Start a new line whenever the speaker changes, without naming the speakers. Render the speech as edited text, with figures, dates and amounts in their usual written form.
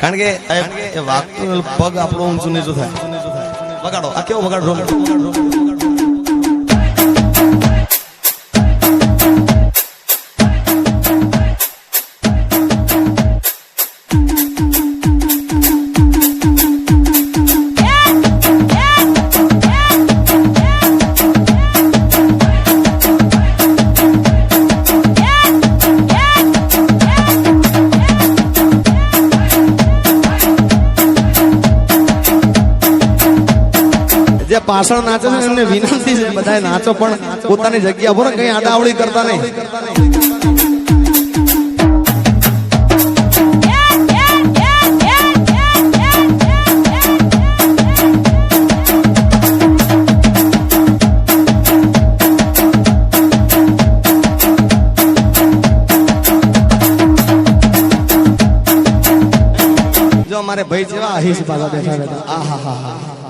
કારણ કે એ વાગતું પગ આપણો ઊંચું નીચું થાય. વગાડો આ કેવો વગાડો. જે પાછળ નાચે છે એમને વિનંતી છે બધા નાચો પણ પોતાની જગ્યા પર કઈ આડાવડી કરતા નહીં. જો અમારે ભાઈ જેવા અહીશ પાછા બેઠા બેઠા. આ હા હા હા